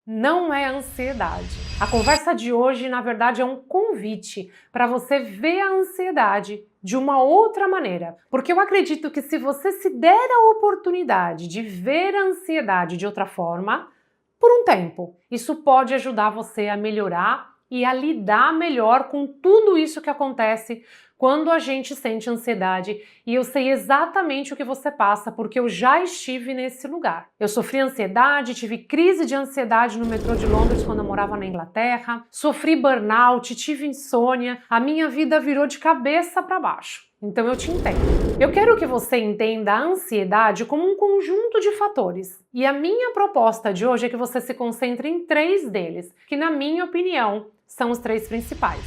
Não é ansiedade. A conversa de hoje, na verdade, é um convite para você ver a ansiedade de uma outra maneira. Porque eu acredito que se você se der a oportunidade de ver a ansiedade de outra forma, por um tempo, isso pode ajudar você a melhorar e a lidar melhor com tudo isso que acontece quando a gente sente ansiedade. E eu sei exatamente o que você passa, porque eu já estive nesse lugar. Eu sofri ansiedade, tive crise de ansiedade no metrô de Londres quando eu morava na Inglaterra, sofri burnout, tive insônia, a minha vida virou de cabeça para baixo. Então eu te entendo. Eu quero que você entenda a ansiedade como um conjunto de fatores. E a minha proposta de hoje é que você se concentre em 3 deles, que na minha opinião são os 3 principais: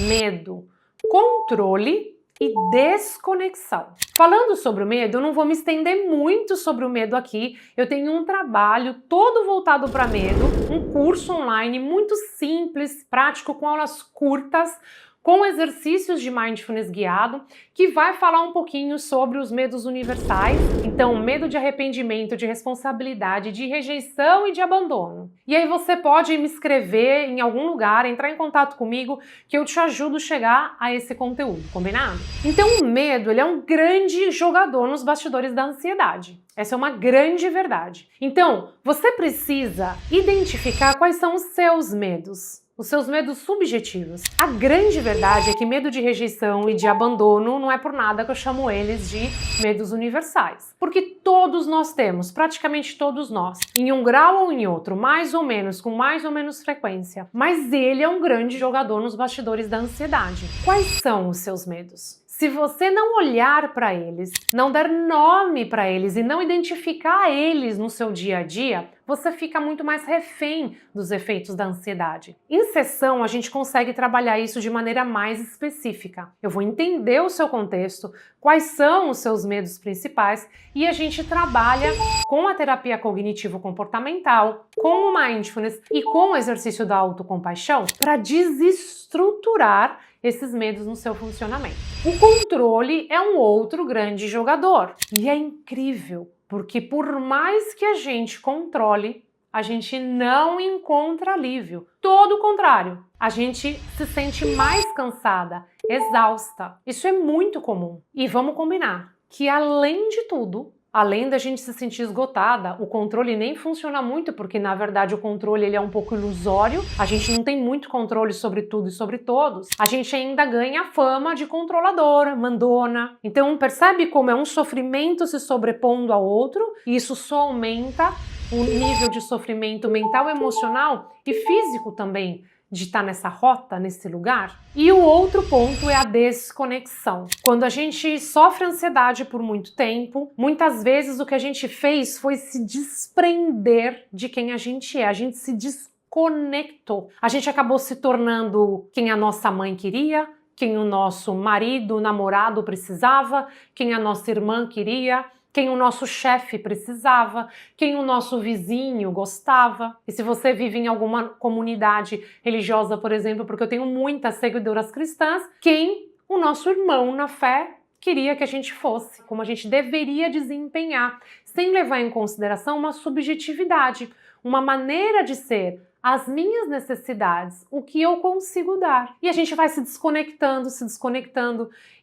medo, controle e desconexão. Falando sobre o medo, eu não vou me estender muito sobre o medo aqui. Eu tenho um trabalho todo voltado para medo, um curso online muito simples, prático, com aulas curtas, com exercícios de mindfulness guiado, que vai falar um pouquinho sobre os medos universais. Então, medo de arrependimento, de responsabilidade, de rejeição e de abandono. E aí você pode me escrever em algum lugar, entrar em contato comigo, que eu te ajudo a chegar a esse conteúdo, combinado? Então, o medo, ele é um grande jogador nos bastidores da ansiedade. Essa é uma grande verdade. Então, você precisa identificar quais são os seus medos. Os seus medos subjetivos. A grande verdade é que medo de rejeição e de abandono não é por nada que eu chamo eles de medos universais. Porque todos nós temos, praticamente todos nós, em um grau ou em outro, mais ou menos, com mais ou menos frequência. Mas ele é um grande jogador nos bastidores da ansiedade. Quais são os seus medos? Se você não olhar para eles, não dar nome para eles e não identificar eles no seu dia a dia, você fica muito mais refém dos efeitos da ansiedade. Em sessão, a gente consegue trabalhar isso de maneira mais específica. Eu vou entender o seu contexto, quais são os seus medos principais e a gente trabalha com a terapia cognitivo-comportamental, com o mindfulness e com o exercício da autocompaixão para desestruturar esses medos no seu funcionamento. O controle é um outro grande jogador e é incrível, porque por mais que a gente controle, a gente não encontra alívio. Todo o contrário, a gente se sente mais cansada, exausta. Isso é muito comum. E vamos combinar que além de tudo, além da gente se sentir esgotada, o controle nem funciona muito, porque na verdade o controle ele é um pouco ilusório, a gente não tem muito controle sobre tudo e sobre todos, a gente ainda ganha a fama de controladora, mandona. Então percebe como é um sofrimento se sobrepondo ao outro, e isso só aumenta o nível de sofrimento mental, emocional e físico também, de estar nessa rota, nesse lugar. E o outro ponto é a desconexão. Quando a gente sofre ansiedade por muito tempo, muitas vezes o que a gente fez foi se desprender de quem a gente se desconectou. A gente acabou se tornando quem a nossa mãe queria, quem o nosso marido, namorado precisava, quem a nossa irmã queria, quem o nosso chefe precisava, quem o nosso vizinho gostava. E se você vive em alguma comunidade religiosa, por exemplo, porque eu tenho muitas seguidoras cristãs, quem o nosso irmão na fé queria que a gente fosse, como a gente deveria desempenhar, sem levar em consideração uma subjetividade, uma maneira de ser, as minhas necessidades, o que eu consigo dar. E a gente vai se desconectando,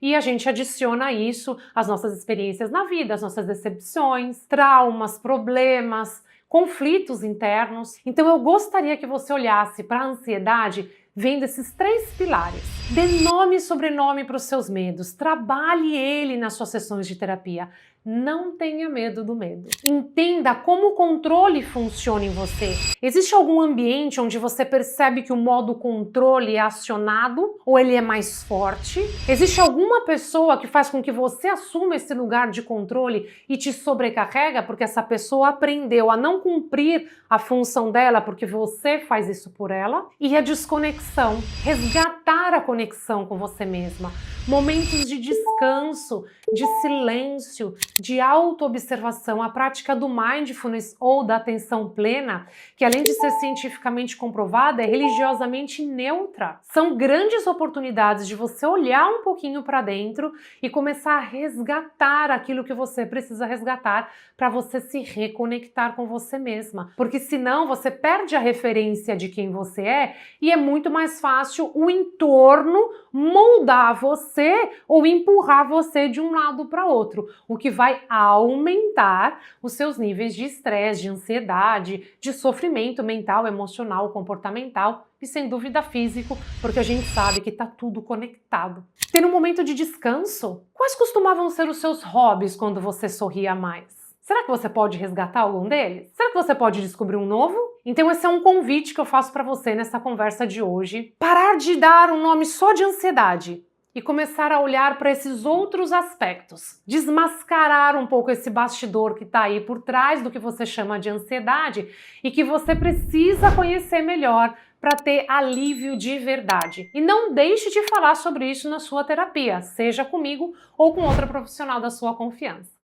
e a gente adiciona a isso as nossas experiências na vida, as nossas decepções, traumas, problemas, conflitos internos. Então eu gostaria que você olhasse para a ansiedade vendo esses 3 pilares. Dê nome e sobrenome para os seus medos, trabalhe ele nas suas sessões de terapia. Não tenha medo do medo. Entenda como o controle funciona em você. Existe algum ambiente onde você percebe que o modo controle é acionado ou ele é mais forte? Existe alguma pessoa que faz com que você assuma esse lugar de controle e te sobrecarrega porque essa pessoa aprendeu a não cumprir a função dela porque você faz isso por ela? E a desconexão, resgatar a conexão com você mesma. momentos de descanso, de silêncio, de autoobservação, a prática do mindfulness ou da atenção plena, que além de ser cientificamente comprovada, é religiosamente neutra. São grandes oportunidades de você olhar um pouquinho para dentro e começar a resgatar aquilo que você precisa resgatar para você se reconectar com você mesma. Porque senão você perde a referência de quem você é e é muito mais fácil o entorno moldar você ou empurrar você de um lado para outro, o que vai aumentar os seus níveis de estresse, de ansiedade, de sofrimento mental, emocional, comportamental e sem dúvida físico, porque a gente sabe que está tudo conectado. Ter um momento de descanso? Quais costumavam ser os seus hobbies quando você sorria mais? Será que você pode resgatar algum deles? Será que você pode descobrir um novo? Então esse é um convite que eu faço para você nessa conversa de hoje. Parar de dar um nome só de ansiedade e começar a olhar para esses outros aspectos. Desmascarar um pouco esse bastidor que está aí por trás do que você chama de ansiedade e que você precisa conhecer melhor para ter alívio de verdade. E não deixe de falar sobre isso na sua terapia, seja comigo ou com outra profissional da sua confiança.